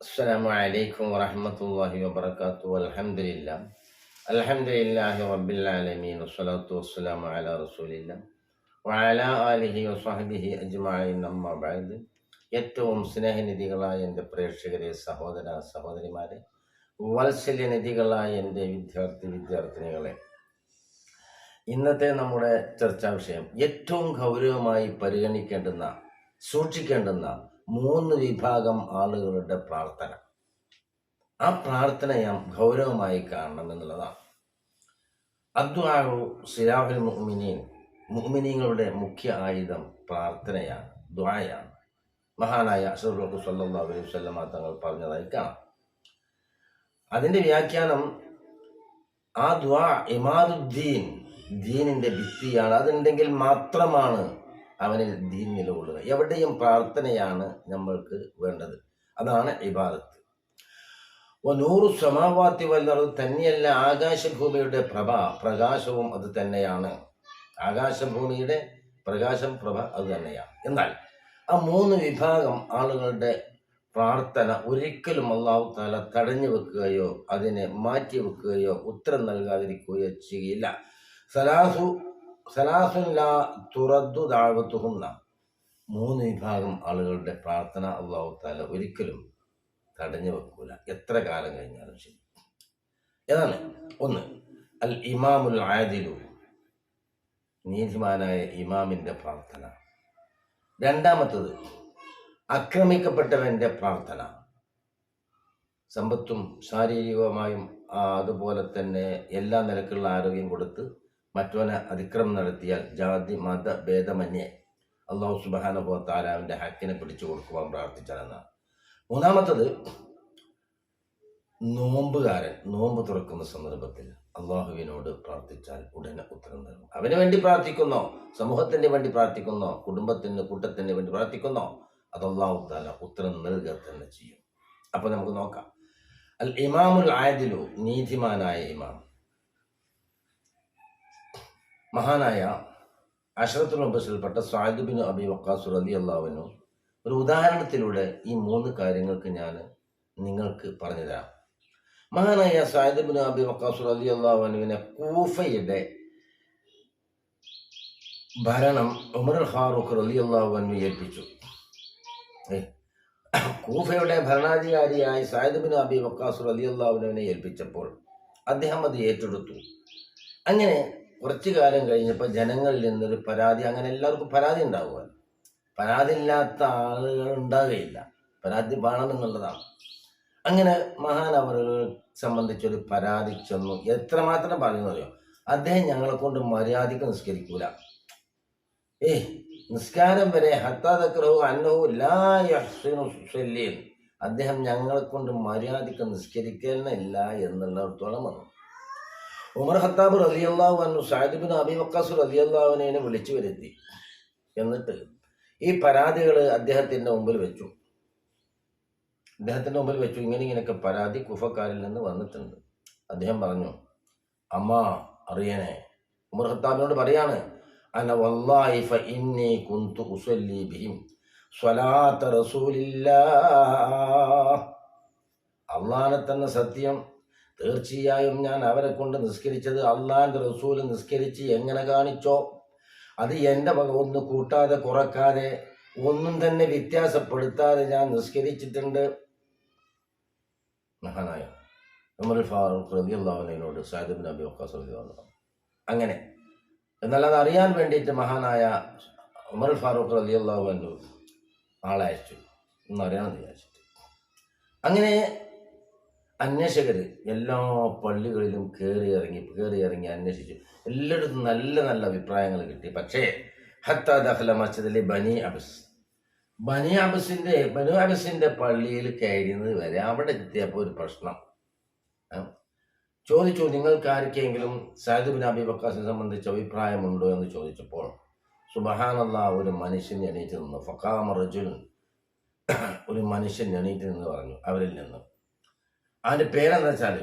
السلام عليكم ورحمة الله وبركاته والحمد لله الحمد لله رب العالمين والصلاة والسلام على رسول الله وعلى آله وصحبه أجمعين أما بعد ഏറ്റവും സ്നേഹനിധികളായ എൻ്റെ പ്രേക്ഷകരെ, സഹോദര സഹോദരിമാരെ, വാത്സല്യനിധികളായ എൻ്റെ വിദ്യാർത്ഥിനികളെ, ഇന്നത്തെ നമ്മുടെ ചർച്ചാ വിഷയം ഏറ്റവും ഗൗരവമായി പരിഗണിക്കേണ്ടുന്ന, സൂക്ഷിക്കേണ്ടുന്ന 3 വിഭാഗം ആളുകളുടെ പ്രാർത്ഥന. ആ പ്രാർത്ഥനയെ ഗൗരവമായി കാണണം എന്നുള്ളതാണ്. അദ്ദുആഉ സിലാഹുൽ മുഅ്മിനീൻ, മുഅ്മിനീങ്ങളുടെ മുഖ്യ ആയുധം പ്രാർത്ഥനയാണ്, ദുആയാണ്. മഹാനായ അഷ്റഫുൽ ഖൽഖ് സ്വല്ലല്ലാഹു അലൈഹി വസല്ലം തങ്ങൾ പറഞ്ഞതായി കാണാം. അതിൻ്റെ വ്യാഖ്യാനം, ആ ദുആ ഇമാദുദ്ദീൻ, ദീനിൻ്റെ ഭിത്തിയാണ്. അതുണ്ടെങ്കിൽ മാത്രമാണ് അവനിൽ ദീൻ നിലകൊള്ളുക. എവിടെയും പ്രാർത്ഥനയാണ് നമ്മൾക്ക് വേണ്ടത്. അതാണ് ഇബാദത്ത്. നൂറു സമാവാത്തി വല്ലറും തന്നെയല്ല, ആകാശഭൂമിയുടെ പ്രകാശവും അത് തന്നെയാണ്. ആകാശഭൂമിയുടെ പ്രകാശം, പ്രഭ അത് തന്നെയാണ്. എന്നാൽ ആ 3 വിഭാഗം ആളുകളുടെ പ്രാർത്ഥന ഒരിക്കലും അല്ലാഹു തആല തടഞ്ഞു വെക്കുകയോ അതിനെ മാറ്റി വെക്കുകയോ ഉത്തരം നൽകാതിരിക്കുകയോ ചെയ്യില്ല. സലാസുൻ ലാ തുറദ്ദു ദഅവതുഹുന്ന, 3 വിഭാഗം ആളുകളുടെ പ്രാർത്ഥന അല്ലാഹു തആല ഒരിക്കലും തടഞ്ഞു വെക്കൂല, എത്ര കാലം കഴിഞ്ഞാലും ശരി. ഏതാണ്? 1, അൽ ഇമാമുൽ ആദിലു, നീതിമാനായ ഇമാമിൻ്റെ പ്രാർത്ഥന. 2, ആക്രമിക്കപ്പെട്ടവൻ്റെ പ്രാർത്ഥന. സമ്പത്തും ശാരീരികമായും അതുപോലെ തന്നെ എല്ലാ നിലക്കുള്ള ആരോഗ്യം കൊടുത്ത് മറ്റവനെ അതിക്രമം നടത്തിയാൽ ജാതി മത ഭേദമന്യേ അല്ലാഹു സുബ്ഹാനഹു വ തആലാവിൻ്റെ ഹക്കിനെ പിടിച്ചു കൊടുക്കുവാൻ പ്രാർത്ഥിച്ചാലെന്നാണ്. 3, നോമ്പുകാരൻ നോമ്പ് തുറക്കുന്ന സന്ദർഭത്തിൽ അള്ളാഹുവിനോട് പ്രാർത്ഥിച്ചാൽ ഉടനെ ഉത്തരം നൽകും. അവന് വേണ്ടി പ്രാർത്ഥിക്കുന്നോ, സമൂഹത്തിന് വേണ്ടി പ്രാർത്ഥിക്കുന്നോ, കുടുംബത്തിന് കൂട്ടത്തിന് വേണ്ടി പ്രാർത്ഥിക്കുന്നോ, അത് അല്ലാഹു തആല ഉത്തരം നൽകുക തന്നെ ചെയ്യും. അപ്പൊ നമുക്ക് നോക്കാം. അൽ ഇമാമുൽ ആദിലു, നീതിമാനായ ഇമാം. മഹാനായ അശ്റത്തുൽ മുബശ്ശിറിൽപ്പെട്ട സഅദ് ബിൻ അബി വഖാസ് റളിയല്ലാഹു അൻഹു ഒരു ഉദാഹരണത്തിലൂടെ ഈ 3 കാര്യങ്ങൾക്ക് ഞാൻ നിങ്ങൾക്ക് പറഞ്ഞു തരാം. മഹാനായ സഅദ് ബിൻ അബി വഖാസ് റളിയല്ലാഹു അൻഹുവിനെ കൂഫയുടെ ഭരണം ഉമർ ഫാറൂഖ് റളിയല്ലാഹു അൻഹു ഏൽപ്പിച്ചു. കൂഫയുടെ ഭരണാധികാരിയായി സഅദ് ബിൻ അബി വഖാസ് റളിയല്ലാഹു അൻഹുവിനെ ഏൽപ്പിച്ചപ്പോൾ അദ്ദേഹം അത് ഏറ്റെടുത്തു. അങ്ങനെ കുറച്ചു കാലം കഴിഞ്ഞപ്പോൾ ജനങ്ങളിൽ നിന്നൊരു പരാതി, അങ്ങനെ എല്ലാവർക്കും പരാതി ഉണ്ടാകുക, പരാതി ഇല്ലാത്ത ആളുകൾ ഉണ്ടാകുകയില്ല, പരാതി വേണമെന്നുള്ളതാണ്. അങ്ങനെ മഹാൻ അവരെ സംബന്ധിച്ചൊരു പരാതി ചെന്നു. എത്രമാത്രം പറയുന്നറിയോ, അദ്ദേഹം ഞങ്ങളെ കൊണ്ട് മര്യാദയ്ക്ക് നിസ്കരിക്കൂല. നിസ്കാരം വരെ ഹത്താദക്റഹു അന്നഹു ലാ യഹ്സിനു സ്വല്ലീൻ, അദ്ദേഹം ഞങ്ങളെ കൊണ്ട് മര്യാദയ്ക്ക് നിസ്കരിക്കുന്നില്ല എന്നുള്ളിടത്തോളം വന്നു. ഉമർ ഖത്താബ് റളിയല്ലാഹു അൻഹു സഅദ് ബിൻ അബി വഖാസ് റളിയല്ലാഹു അൻഹുവിനെ വിളിച്ചു വരുത്തി. എന്നിട്ട് ഈ പരാതികൾ അദ്ദേഹത്തിൻ്റെ മുമ്പിൽ വെച്ചു. ഇങ്ങനെയൊക്കെ പരാതി കുഫക്കാരിൽ നിന്ന് വന്നിട്ടുണ്ട്. അദ്ദേഹം പറഞ്ഞു, അമ്മ അറിയണേ, ഉമർ ഖത്താബിനോട് പറയാണ്, അന വല്ലാഹി ഫഇന്നി കുന്തു ഉസല്ലി ബിഹിം സ്വലാത്ത റസൂലില്ലാഹ്, അള്ളാഹനെ തന്നെ സത്യം, തീർച്ചയായും ഞാൻ അവരെ കൊണ്ട് നിസ്കരിച്ചത് അള്ളാഹിൻ്റെ റസൂൽ നിസ്കരിച്ച് എങ്ങനെ കാണിച്ചോ അത് എൻ്റെ വക ഒന്ന് കൂട്ടാതെ കുറക്കാതെ ഒന്നും തന്നെ വ്യത്യാസപ്പെടുത്താതെ ഞാൻ നിസ്കരിച്ചിട്ടുണ്ട്. മഹാനായ ഉമർ ഫാറൂഖ് റളിയല്ലാഹു അൻഹുവിനോട് സഅദ് ബിൻ അബി വഖാസ് റളിയല്ലാഹു അൻഹു അങ്ങനെ. എന്നാൽ അത് അറിയാൻ വേണ്ടിയിട്ട് മഹാനായ ഉമർ ഫാറൂഖ് റളിയല്ലാഹു അൻഹു ആളെ അയച്ചു, എന്നറിയണമെന്ന് വിചാരിച്ചിട്ട്. അങ്ങനെ അന്വേഷകർ എല്ലാ പള്ളികളിലും കയറി ഇറങ്ങി അന്വേഷിച്ചു. എല്ലായിടത്തും നല്ല നല്ല അഭിപ്രായങ്ങൾ കിട്ടി. പക്ഷേ ഹത്താ ദഖല മസ്ജിദിലെ ബനി അബസിന്റെ പള്ളിയിൽ കയറുന്നത് വരെ അവിടെ എത്തിയപ്പോൾ ഒരു പ്രശ്നം ചോദിച്ചു, നിങ്ങൾക്ക് ആർക്കെങ്കിലും സഅദ് ബിൻ അബി വഖാസിനെ സംബന്ധിച്ച് അഭിപ്രായമുണ്ടോ എന്ന് ചോദിച്ചപ്പോൾ സുബ്ഹാനല്ലാഹ്, ഒരു മനുഷ്യൻ എണീറ്റ് നിന്നു. ഫഖാമ റജുലുൻ, ഒരു മനുഷ്യൻ എണീറ്റ് നിന്ന് പറഞ്ഞു അവരിൽ നിന്ന്. അവൻ്റെ പേരെന്താ വെച്ചാൽ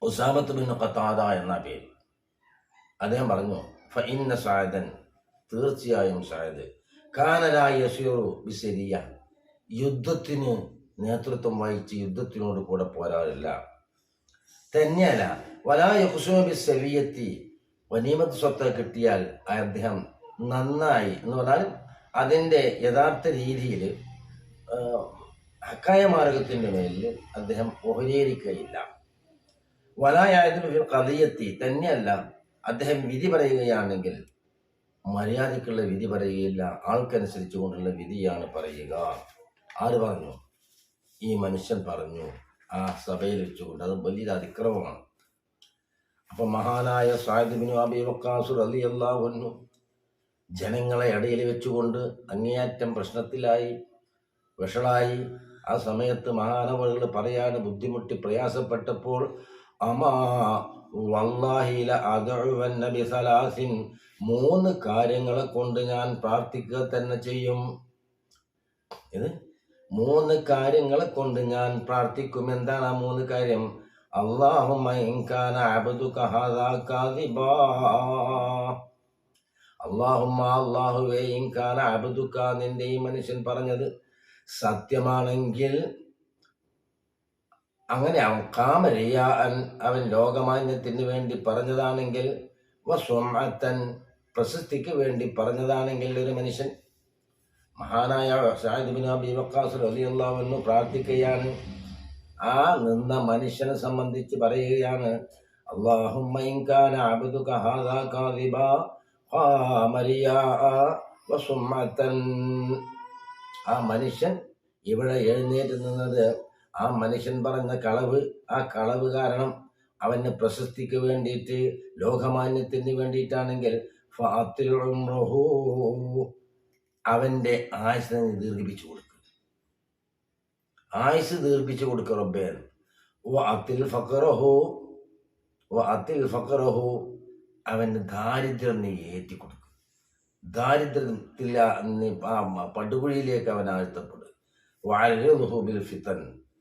ഉസാമത്ത് ബിൻ ഖതാദ എന്ന പേര്. അദ്ദേഹം പറഞ്ഞു, ഫഇന്ന സഅദൻ, തീർച്ചയായും സഅദ്, കാന ലാ യസിറു ബിസരിയ, യുദ്ധത്തിന് നേതൃത്വം വഹിച്ച് യുദ്ധത്തിനോട് കൂടെ പോരാറില്ല. തന്നെയല്ല വലായ ഹുസൂബി സെവിയത്തി വനീമത്ത് സ്വത്ത് കിട്ടിയാൽ അദ്ദേഹം നന്നായി എന്ന് പറഞ്ഞാൽ അതിൻ്റെ യഥാർത്ഥ രീതിയിൽ ഹക്കായ മാർഗത്തിൻ്റെ മേലിൽ അദ്ദേഹം ഓഹരീകരിക്കുകയില്ല. വലായായതിൽ കഥയെത്തി തന്നെയല്ല അദ്ദേഹം വിധി പറയുകയാണെങ്കിൽ മര്യാദക്കുള്ള വിധി പറയുകയില്ല, ആൾക്കനുസരിച്ച് കൊണ്ടുള്ള വിധിയാണ് പറയുക. ആര് പറഞ്ഞു? ഈ മനുഷ്യൻ പറഞ്ഞു ആ സഭയിൽ വെച്ചുകൊണ്ട്. അത് വലിയൊരു അതിക്രമമാണ്. അപ്പൊ മഹാനായ സഅദ് ബിൻ അബീ വഖാസ് റളിയല്ലാഹു അൻഹു ജനങ്ങളെ ഇടയിൽ വെച്ചുകൊണ്ട് അങ്ങേയറ്റം പ്രശ്നത്തിലായി, വഷളായി. ആ സമയത്ത് മഹാനവറുകൾ പറയാൻ ബുദ്ധിമുട്ടി പ്രയാസപ്പെട്ടപ്പോൾ അമാ വല്ലാഹി ലഅദഉവൻ നബി സലാസിൻ, 3 കാര്യങ്ങളെ കൊണ്ട് ഞാൻ പ്രാർത്ഥിക്കുക തന്നെ ചെയ്യും. ഇത് 3 കാര്യങ്ങളെ കൊണ്ട് ഞാൻ പ്രാർത്ഥിക്കും. എന്താണ് ആ 3 കാര്യം? അല്ലാഹുമ്മ ഇൻ കാന അബ്ദുക ഹാദാ കാദിബാ, അല്ലാഹുമ്മ അല്ലാഹുവേ, ഇൻ കാന അബ്ദുക, നിന്റെ ഈ മനുഷ്യൻ പറഞ്ഞത് സത്യമാണെങ്കിൽ, അങ്ങനെ അവൻ കാമരിയാൻ, അവൻ ലോകമാന്യത്തിന് വേണ്ടി പറഞ്ഞതാണെങ്കിൽ, വസുമഅത്തൻ, പ്രശസ്തിക്ക് വേണ്ടി പറഞ്ഞതാണെങ്കിൽ, ഒരു മനുഷ്യൻ മഹാനായ സഅദ് ബിൻ അബീ വഖാസ് റളിയല്ലാഹു അൻഹു പ്രാർത്ഥിക്കുകയാണ്. ആ നിന്ന മനുഷ്യനെ സംബന്ധിച്ച് പറയുകയാണ്, അല്ലാഹുമ്മ ഇൻ കാന അബ്ദുക ഹാദാ കാദിബാ ഖാമരിയാ വസുമഅത്തൻ. ആ മനുഷ്യൻ ഇവിടെ എഴുന്നേറ്റ് നിന്നത്, ആ മനുഷ്യൻ പറഞ്ഞ കളവ്, ആ കളവ് കാരണം അവന് പ്രശസ്തിക്ക് വേണ്ടിയിട്ട്, ലോകമാന്യത്തിന് വേണ്ടിയിട്ടാണെങ്കിൽ അവന്റെ ആയുസ് ദീർഘിപ്പിച്ചു കൊടുക്കും. ആയുസ് ദീർഘിപ്പിച്ചു കൊടുക്കും റബ്ബേ. അവന്റെ ദാരിദ്ര്യം നീ ഏറ്റിക്കൊടുക്കും. ദാരിദ്ര്യത്തിൽ പടുകുഴിയിലേക്ക് അവൻ ആഴ്ത്തപ്പെടും. വാഴബിൽ ഫിത്തൻ,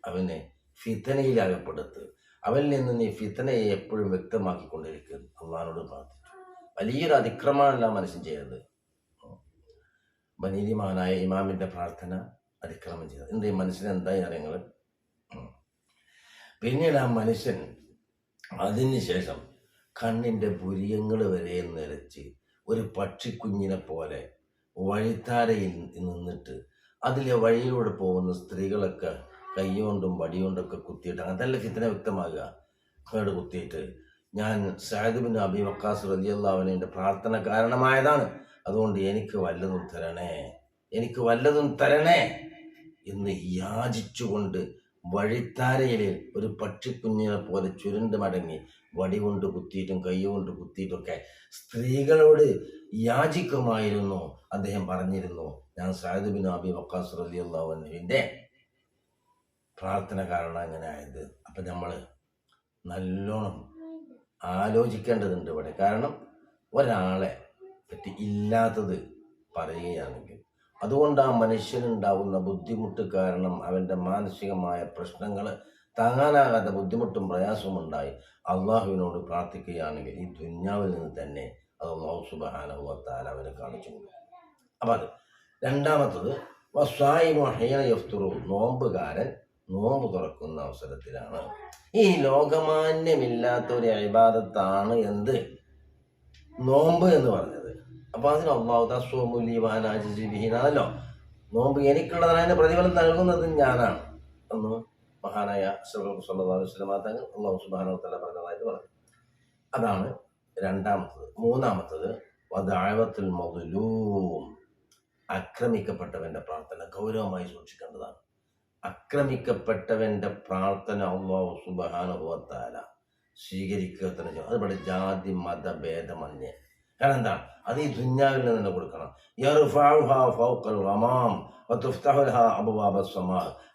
അവനെ ഫിത്തനയിൽ അകപ്പെടുത്ത്. അവനിൽ നിന്ന് നീ ഫിത്തനയെ എപ്പോഴും വ്യക്തമാക്കിക്കൊണ്ടിരിക്കുന്നു. അള്ളാഹിനോട് പ്രാർത്ഥിച്ചു. വലിയൊരു അതിക്രമമല്ല മനുഷ്യൻ ചെയ്തത്. നീതിമാനായ ഇമാമിന്റെ പ്രാർത്ഥന അതിക്രമം ചെയ്തത്. എന്ത് മനുഷ്യൻ എന്തായി അറിയങ്ങൾ. പിന്നീട് ആ മനുഷ്യൻ അതിന് ശേഷം കണ്ണിന്റെ പുരിയങ്ങൾ വരെ നിറച്ച് ഒരു പക്ഷിക്കുഞ്ഞിനെ പോലെ വഴിത്താരയിൽ നിന്നിട്ട് അതിലെ വഴിയിലൂടെ പോകുന്ന സ്ത്രീകളൊക്കെ കൈകൊണ്ടും വടികൊണ്ടൊക്കെ കുത്തിയിട്ട്, അതല്ല ഫിത്തന വ്യക്തമാകുക. കേട് കുത്തിയിട്ട്, ഞാൻ സഅദ് ബിൻ അബീ വഖാസ് റളിയല്ലാഹു അൻഹുവിന്റെ പ്രാർത്ഥന കാരണമായതാണ്, അതുകൊണ്ട് എനിക്ക് വല്ലതും തരണേ, എനിക്ക് വല്ലതും തരണേ എന്ന് യാചിച്ചുകൊണ്ട് വഴിത്താരയിൽ ഒരു പക്ഷിക്കുഞ്ഞിനെ പോലെ ചുരുണ്ട് മടങ്ങി വടി കൊണ്ട് കുത്തിയിട്ടും കൈ കൊണ്ട് കുത്തിയിട്ടൊക്കെ സ്ത്രീകളോട് യാചിക്കുമായിരുന്നു. അദ്ദേഹം പറഞ്ഞിരുന്നു, ഞാൻ സഅദ് ബിൻ അബീ വഖാസ് റളിയല്ലാഹു അൻഹുവിന്റെ പ്രാർത്ഥന കാരണം അങ്ങനെ ആയത്. അപ്പം നമ്മൾ നല്ലോണം ആലോചിക്കേണ്ടതുണ്ട് ഇവിടെ. കാരണം ഒരാളെ പറ്റി ഇല്ലാത്തത് പറയുകയാണെങ്കിൽ അതുകൊണ്ട് ആ മനുഷ്യനുണ്ടാവുന്ന ബുദ്ധിമുട്ട് കാരണം അവൻ്റെ മാനസികമായ പ്രശ്നങ്ങൾ താങ്ങാനാകാത്ത ബുദ്ധിമുട്ടും പ്രയാസവും ഉണ്ടായി അള്ളാഹുവിനോട് പ്രാർത്ഥിക്കുകയാണെങ്കിൽ ഈ ദുന്യാവിൽ നിന്ന് തന്നെ അത് അല്ലാഹു സുബ്ഹാനഹു വ തആല അവനെ കാണിച്ചു കൊടുക്കും. അപ്പം അത് രണ്ടാമത്തത് വസ്വായിമു ഹീന യഫ്തുറു, നോമ്പുകാരൻ നോമ്പ് തുറക്കുന്ന അവസരത്തിലാണ്. ഈ ലോകമാന്യമില്ലാത്ത ഒരു ഇബാദത്താണ് എന്ത്? നോമ്പ് എന്ന് പറഞ്ഞത്. അപ്പൊ അതിന് അള്ളാഹുദാസ്വമുലിവാനാജിബിഹിനാണല്ലോ. നോമ്പ് എനിക്കുള്ളതാണ്, അതിന്റെ പ്രതിഫലം നൽകുന്നത് ഞാനാണ് എന്ന് മഹാനായ സല്ലല്ലാഹു അലൈഹി വസല്ലം തങ്ങൾ അല്ലാഹു സുബ്ഹാനഹു വ തആല പറഞ്ഞതായിട്ട് പറഞ്ഞു. അതാണ് രണ്ടാമത്തത്. മൂന്നാമത്തത് വദഅവത്തുൽ മദ്ലൂം, ആക്രമിക്കപ്പെട്ടവന്റെ പ്രാർത്ഥന ഗൗരവമായി സൂക്ഷിക്കേണ്ടതാണ്. ആക്രമിക്കപ്പെട്ടവന്റെ പ്രാർത്ഥന അല്ലാഹു സുബ്ഹാനഹു വ തആല സ്വീകരിക്കുക തന്നെ ചെയ്യും. അതുപോലെ ജാതി മത ഭേദമന്യേ. കാരണം എന്താണ്? അത് ഈ ദുന്യാവിൽ നിന്ന് തന്നെ കൊടുക്കണം.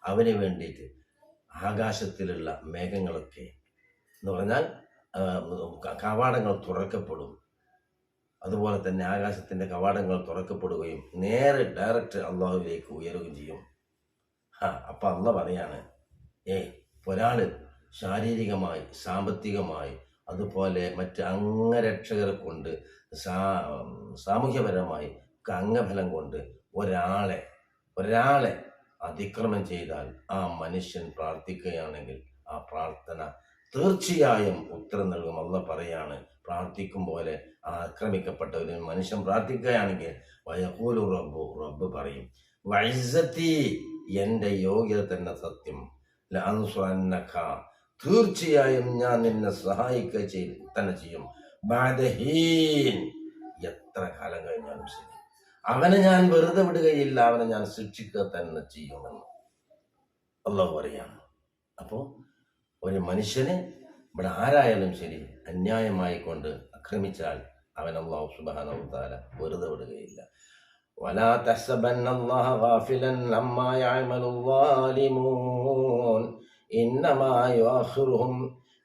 അവന് വേണ്ടിയിട്ട് ആകാശത്തിലുള്ള മേഘങ്ങളൊക്കെ എന്ന് പറഞ്ഞാൽ കവാടങ്ങൾ തുറക്കപ്പെടും. അതുപോലെ തന്നെ ആകാശത്തിന്റെ കവാടങ്ങൾ തുറക്കപ്പെടുകയും നേരെ ഡയറക്റ്റ് അള്ളാഹുവിലേക്ക് ഉയരുകയും ചെയ്യും. അപ്പൊ അള്ളാഹ് പറയാണ്, ഒരാള് ശാരീരികമായി സാമ്പത്തികമായി അതുപോലെ മറ്റ് അംഗരക്ഷകരെ കൊണ്ട് സാമൂഹ്യപരമായി അംഗബലം കൊണ്ട് ഒരാളെ അതിക്രമം ചെയ്താൽ ആ മനുഷ്യൻ പ്രാർത്ഥിക്കുകയാണെങ്കിൽ ആ പ്രാർത്ഥന തീർച്ചയായും ഉത്തരം നൽകും. അല്ലാഹ് പറയാണ്, പ്രാർത്ഥിക്കും പോലെ ആക്രമിക്കപ്പെട്ട ഒരു മനുഷ്യൻ പ്രാർത്ഥിക്കുകയാണെങ്കിൽ വയഖൂലു റബ്ബ് പറയും, വഇസ്സത്തി, എൻ്റെ യോഗ്യത തന്നെ സത്യം, ലഅൻസുറന്നക, തീർച്ചയായും ഞാൻ നിന്നെ സഹായിക്കുക തന്നെ ചെയ്യും, ബഅദഹീൻ, എത്ര കാലം കഴിഞ്ഞാലും ശരി, അവനെ ഞാൻ വെറുതെ വിടുകയില്ല, അവനെ ഞാൻ ശിക്ഷിക്കുക തന്നെ ചെയ്യുമെന്ന് അല്ലാഹു പറയാണ്. അപ്പോൾ ഒരു മനുഷ്യന് ഇവിടെ ആരായാലും ശരി അന്യായമായി കൊണ്ട് ആക്രമിച്ചാൽ അവൻ അല്ലാഹു സുബ്ഹാനഹു വ തആല വെറുതെ വിടുകയില്ല. വലാ തഹ്സബന്നല്ലാഹ ഗാഫിലൻ അമ്മാ യഅമലുൽ ളാലിമൂൻ ഇന്നമാ യുഅഖിറുഹും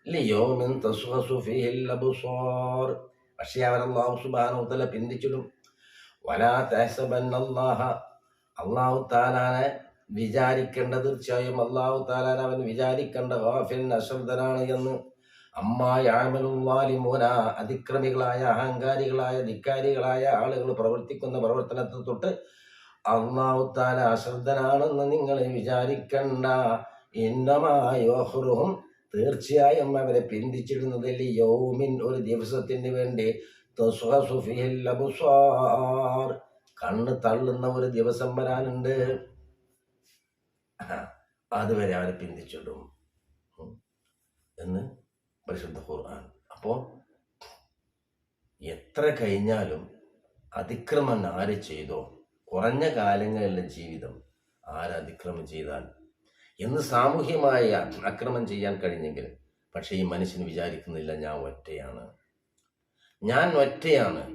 ലിയൗമിൻ തശ്ഖസു ഫീഹിൽ അബ്സാർ. പക്ഷേ അവൻ അല്ലാഹു സുബ്ഹാനഹു വ തആല പിന്തിച്ചിടും. വലാ തഹ്സബന്നല്ലാഹ, അല്ലാഹു തആലാനെ വിചാരിക്കേണ്ട, തീർച്ചയായും അല്ലാഹു തആലാനെ അവൻ വിചാരിക്കേണ്ട, ഗാഫിലൻ, അശ്രദ്ധനാണ് എന്ന്, അമ്മാ യഅമലുൽ ളാലിമൂന, അതിക്രമികളായ അഹങ്കാരികളായ ധിക്കാരികളായ ആളുകൾ പ്രവർത്തിക്കുന്ന പ്രവർത്തനത്തെ തൊട്ട് അല്ലാഹു തആല അശ്രദ്ധനാണെന്ന് നിങ്ങൾ വിചാരിക്കണ്ട. ഇന്നമാ യുഅഖിറുഹും, തീർച്ചയായും അവരെ പിന്തിച്ചിടുന്നത് ലിയൗമിൻ, ഒരു ദിവസത്തിന് വേണ്ടി, തശ്ഖസു ഫീഹിൽ അബ്സാർ, കണ്ണ് തള്ളുന്ന ഒരു ദിവസം വരാനുണ്ട്, അതുവരെ അവരെ പിന്തിച്ചിടും എന്ന് പരിശുദ്ധ ഖുർആൻ. അപ്പോൾ എത്ര കഴിഞ്ഞാലും അതിക്രമം ആര് ചെയ്തോ, കുറഞ്ഞ കാലങ്ങളിലെ ജീവിതം ആരതിക്രമം ചെയ്താൽ, എന്ന് സാമൂഹ്യമായ അക്രമം ചെയ്യാൻ കഴിഞ്ഞെങ്കിൽ, പക്ഷേ ഈ മനുഷ്യന് വിചാരിക്കുന്നില്ല ഞാൻ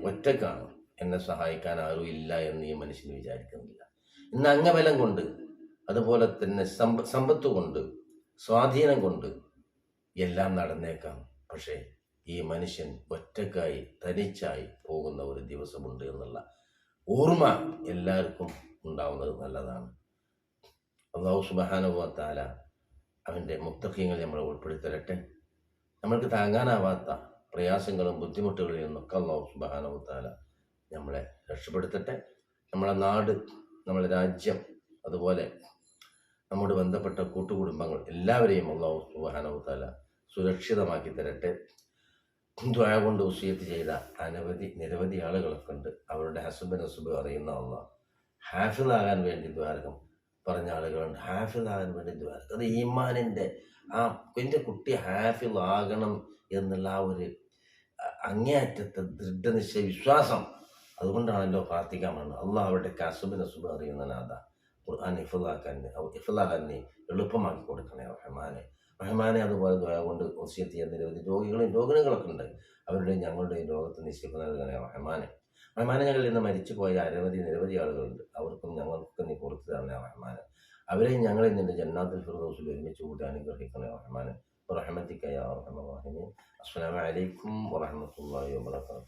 ഒറ്റക്കാണ്, എന്നെ സഹായിക്കാൻ ആരും ഇല്ല എന്ന് ഈ മനുഷ്യന് വിചാരിക്കുന്നില്ല. ഇന്ന് അംഗബലം കൊണ്ട്, അതുപോലെ തന്നെ സമ്പത്ത് കൊണ്ട്, സ്വാധീനം കൊണ്ട് എല്ലാം നടന്നേക്കാം. പക്ഷേ ഈ മനുഷ്യൻ ഒറ്റക്കായി തനിച്ചായി പോകുന്ന ഒരു ദിവസമുണ്ട് എന്നുള്ള ഓർമ്മ എല്ലാവർക്കും ഉണ്ടാവുന്നത് നല്ലതാണ്. അല്ലാഹു സുബ്ഹാനഹു വ തആല അവൻ്റെ മുത്തഖീങ്ങൾ നമ്മളെ ഉൾപ്പെടുത്തരട്ടെ. നമ്മൾക്ക് താങ്ങാനാവാത്ത പ്രയാസങ്ങളും ബുദ്ധിമുട്ടുകളിൽ നിന്നൊക്കെ അല്ലാഹു സുബ്ഹാനഹു വ തആല നമ്മളെ രക്ഷപ്പെടുത്തട്ടെ. നമ്മളെ നാട്, നമ്മളെ രാജ്യം, അതുപോലെ നമ്മോട് ബന്ധപ്പെട്ട കൂട്ടുകുടുംബങ്ങൾ എല്ലാവരെയും അല്ലാഹു സുബ്ഹാനഹു വ തആല സുരക്ഷിതമാക്കി തരട്ടെ. ദുആ കൊണ്ട് വസിയത്ത് ചെയ്ത നിരവധി ആളുകളൊക്കെ ഉണ്ട്. അവരുടെ നസുബ് അറിയുന്ന അല്ലാഹ് ഹാഫിളാകാൻ വേണ്ടി ദ്വാരകം പറഞ്ഞ ആളുകളുണ്ട്. ഹാഫിളാകാൻ വേണ്ടി ദ്വാരകം, അത് ഈമാനിൻ്റെ ആ എൻ്റെ കുട്ടി ഹാഫിളാകണം എന്നുള്ള ആ ഒരു അങ്ങേയറ്റത്തെ ദൃഢനിശ്ചയ വിശ്വാസം, അതുകൊണ്ടാണല്ലോ പ്രാർത്ഥിക്കാൻ പറഞ്ഞത്. അള്ളാഹ് അവരുടെ നസുബ് അറിയുന്ന നാഥ, ഖുർആൻ ഹിഫ്ളാകാൻ നീ എളുപ്പമാക്കി കൊടുക്കണേ റഹ്മാനെ. അതുപോലെ ദുആ കൊണ്ട് വസിയത്ത് ചെയ്യുന്ന നിരവധി രോഗികളൊക്കെ ഉണ്ട്. അവരുടെയും ഞങ്ങളുടെയും രോഗത്തിന് നീ ശിഫ നൽകണേ റഹ്മാനെ. ഞങ്ങളിൽ നിന്ന് മരിച്ചു പോയ നിരവധി ആളുകളുണ്ട്. അവർക്കും ഞങ്ങൾക്കൊക്കെ നീ പുറത്തു തരണേ റഹ്മാനെ. അവരെയും ഞങ്ങളിൽ നിന്റെ ജന്നാത്തുൽ ഫിർദൗസിൽ ഒരുമിച്ച് കൂട്ടി അനുഗ്രഹിക്കണേ റഹ്മാനെ. റഹ്മത്തിക യാ അർഹമർ റഹീമീൻ. അസ്സലാമു അലൈക്കും വറഹ്മത്തുള്ളാഹി വബറകാതുഹു.